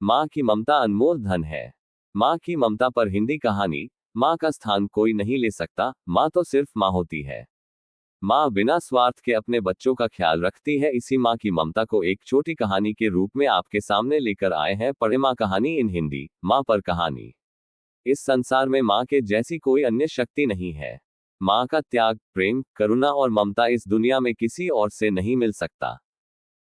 माँ की ममता अनमोल धन है। माँ की ममता पर हिंदी कहानी। माँ का स्थान कोई नहीं ले सकता, माँ तो सिर्फ माँ होती है। माँ बिना स्वार्थ के अपने बच्चों का ख्याल रखती है। इसी माँ की ममता को एक छोटी कहानी के रूप में आपके सामने लेकर आए हैं। पढ़े माँ कहानी इन हिंदी। माँ पर कहानी। इस संसार में माँ के जैसी कोई अन्य शक्ति नहीं है। माँ का त्याग, प्रेम, करुणा और ममता इस दुनिया में किसी और से नहीं मिल सकता।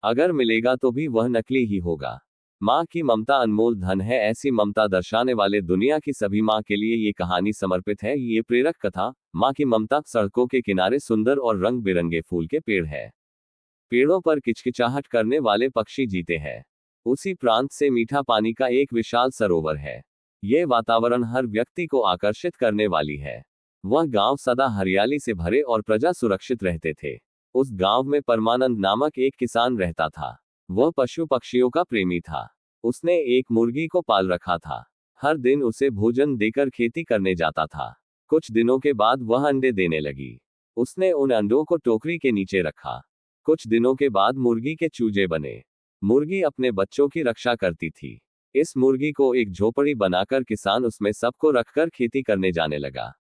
अगर मिलेगा तो भी वह नकली ही होगा। माँ की ममता अनमोल धन है। ऐसी ममता दर्शाने वाले दुनिया की सभी माँ के लिए ये कहानी समर्पित है। ये प्रेरक कथा माँ की ममता। सड़कों के किनारे सुंदर और रंग बिरंगे फूल के पेड़ है। पेड़ों पर किचकिचाहट करने वाले पक्षी जीते हैं। उसी प्रांत से मीठा पानी का एक विशाल सरोवर है। ये वातावरण हर व्यक्ति को आकर्षित करने वाली है। वह गांव सदा हरियाली से भरे और प्रजा सुरक्षित रहते थे। उस गांव में परमानंद नामक एक किसान रहता था। वह पशु पक्षियों का प्रेमी था। उसने एक मुर्गी को पाल रखा था। हर दिन उसे भोजन देकर खेती करने जाता था। कुछ दिनों के बाद वह अंडे देने लगी। उसने उन अंडों को टोकरी के नीचे रखा। कुछ दिनों के बाद मुर्गी के चूजे बने। मुर्गी अपने बच्चों की रक्षा करती थी। इस मुर्गी को एक झोपड़ी बनाकर किसान उसमें सबको रखकर खेती करने जाने लगा।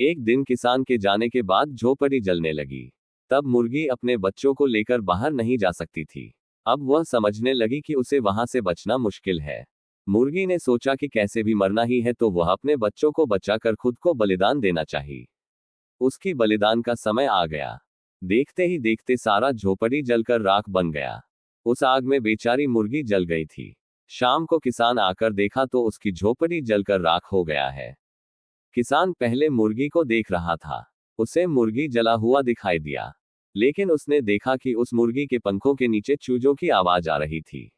एक दिन किसान के जाने के बाद झोपड़ी जलने लगी। तब मुर्गी अपने बच्चों को लेकर बाहर नहीं जा सकती थी। अब वह समझने लगी कि उसे वहां से बचना मुश्किल है। मुर्गी ने सोचा कि कैसे भी मरना ही है तो वह अपने बच्चों को बचाकर खुद को बलिदान देना चाहिए। उसकी बलिदान का समय आ गया। देखते ही देखते सारा झोपड़ी जलकर राख बन गया। उस आग में बेचारी मुर्गी जल गई थी। शाम को किसान आकर देखा तो उसकी झोपड़ी जलकर राख हो गया है। किसान पहले मुर्गी को देख रहा था। उसे मुर्गी जला हुआ दिखाई दिया, लेकिन उसने देखा कि उस मुर्गी के पंखों के नीचे चूजों की आवाज आ रही थी।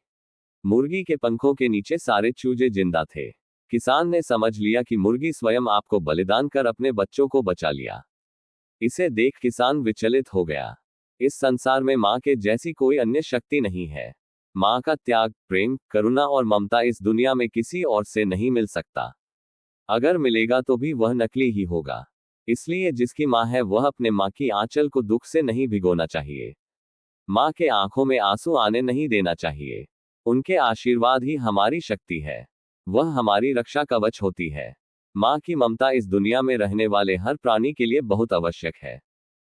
मुर्गी के पंखों के नीचे सारे चूजे जिंदा थे। किसान ने समझ लिया कि मुर्गी स्वयं आपको बलिदान कर अपने बच्चों को बचा लिया। इसे देख किसान विचलित हो गया। इस संसार में माँ के जैसी कोई अन्य शक्ति नहीं है। माँ का त्याग, प्रेम, करुणा और ममता इस दुनिया में किसी और से नहीं मिल सकता। अगर मिलेगा तो भी वह नकली ही होगा। इसलिए जिसकी माँ है वह अपने माँ की आंचल को दुख से नहीं भिगोना चाहिए। माँ के आंखों में आंसू आने नहीं देना चाहिए। उनके आशीर्वाद ही हमारी शक्ति है। वह हमारी रक्षा कवच होती है। माँ की ममता इस दुनिया में रहने वाले हर प्राणी के लिए बहुत आवश्यक है।